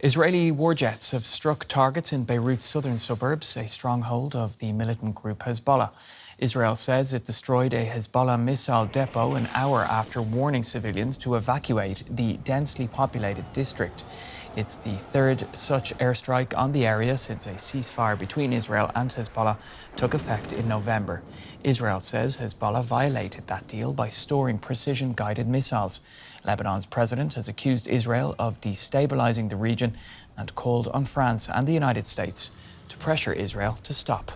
Israeli war jets have struck targets in Beirut's southern suburbs, a stronghold of the militant group Hezbollah. Israel says it destroyed a Hezbollah missile depot an hour after warning civilians to evacuate the densely populated district. It's the third such airstrike on the area since a ceasefire between Israel and Hezbollah took effect in November. Israel says Hezbollah violated that deal by storing precision-guided missiles. Lebanon's president has accused Israel of destabilizing the region and called on France and the United States to pressure Israel to stop.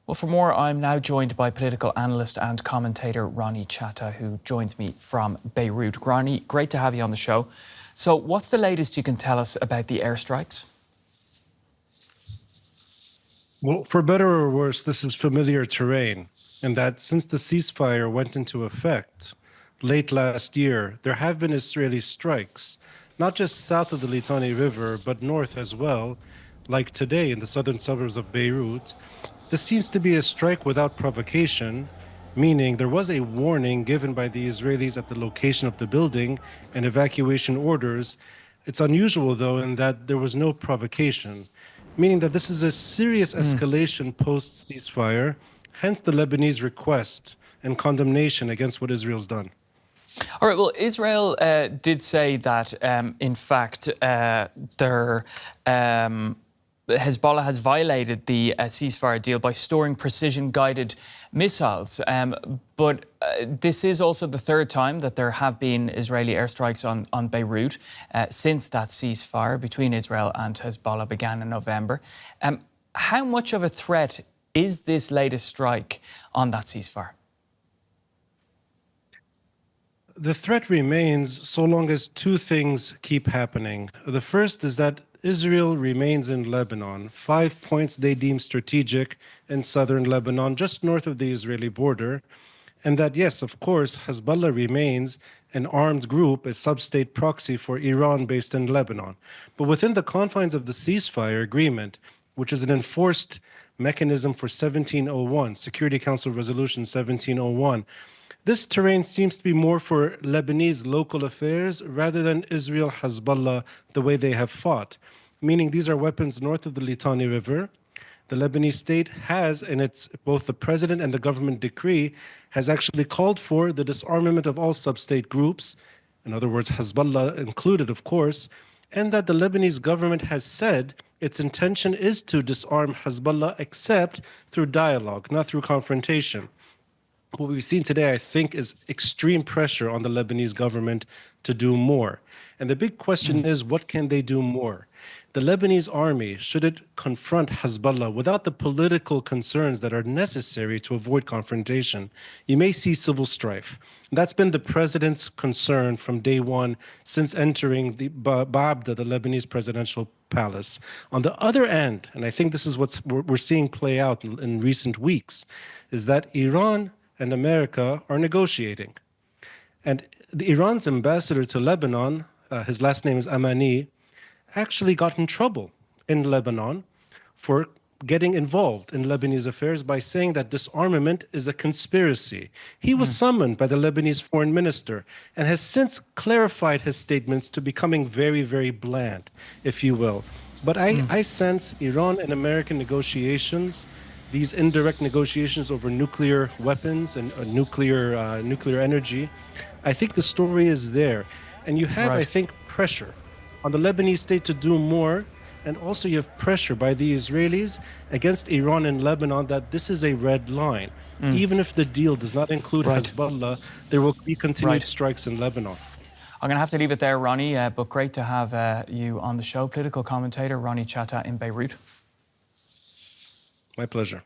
Well, for more, I'm now joined by political analyst and commentator Ronnie Chatah, who joins me from Beirut. Ronnie, great to have you on the show. So what's the latest you can tell us about the airstrikes? Well, for better or worse, this is familiar terrain, and that since the ceasefire went into effect late last year, there have been Israeli strikes, not just south of the Litani River, but north as well, like today in the southern suburbs of Beirut. This seems to be a strike without provocation, meaning there was a warning given by the Israelis at the location of the building and evacuation orders. It's unusual, though, in that there was no provocation, meaning that this is a serious escalation post-ceasefire, hence the Lebanese request and condemnation against what Israel's done. All right, well, Israel did say that, in fact, Hezbollah has violated the ceasefire deal by storing precision-guided missiles. But this is also the third time that there have been Israeli airstrikes on Beirut since that ceasefire between Israel and Hezbollah began in November. How much of a threat is this latest strike on that ceasefire? The threat remains so long as two things keep happening. The first is that Israel remains in Lebanon, 5 points they deem strategic in southern Lebanon, just north of the Israeli border. And that, yes, of course, Hezbollah remains an armed group, a sub-state proxy for Iran based in Lebanon. But within the confines of the ceasefire agreement, which is an enforced mechanism for 1701, Security Council Resolution 1701, this terrain seems to be more for Lebanese local affairs rather than Israel-Hezbollah the way they have fought, meaning these are weapons north of the Litani River. The Lebanese state has, in its both the president and the government decree, has actually called for the disarmament of all sub-state groups, in other words, Hezbollah included, of course, and that the Lebanese government has said its intention is to disarm Hezbollah except through dialogue, not through confrontation. What we've seen today, I think, is extreme pressure on the Lebanese government to do more. And the big question is, what can they do more? The Lebanese army, should it confront Hezbollah without the political concerns that are necessary to avoid confrontation, you may see civil strife. That's been the president's concern from day one since entering the Ba'abda, the Lebanese presidential palace. On the other end, and I think this is what we're seeing play out in recent weeks, is that Iran and America are negotiating. And Iran's ambassador to Lebanon, his last name is Amani, actually got in trouble in Lebanon for getting involved in Lebanese affairs by saying that disarmament is a conspiracy. He was summoned by the Lebanese foreign minister and has since clarified his statements to becoming very, very bland, if you will. But I sense Iran and American negotiations, these indirect negotiations over nuclear weapons and nuclear energy, I think the story is there. And you have, I think, pressure on the Lebanese state to do more, and also you have pressure by the Israelis against Iran and Lebanon that this is a red line. Even if the deal does not include Hezbollah, there will be continued strikes in Lebanon. I'm going to have to leave it there, Ronnie, but great to have you on the show. Political commentator Ronnie Chatah in Beirut. My pleasure.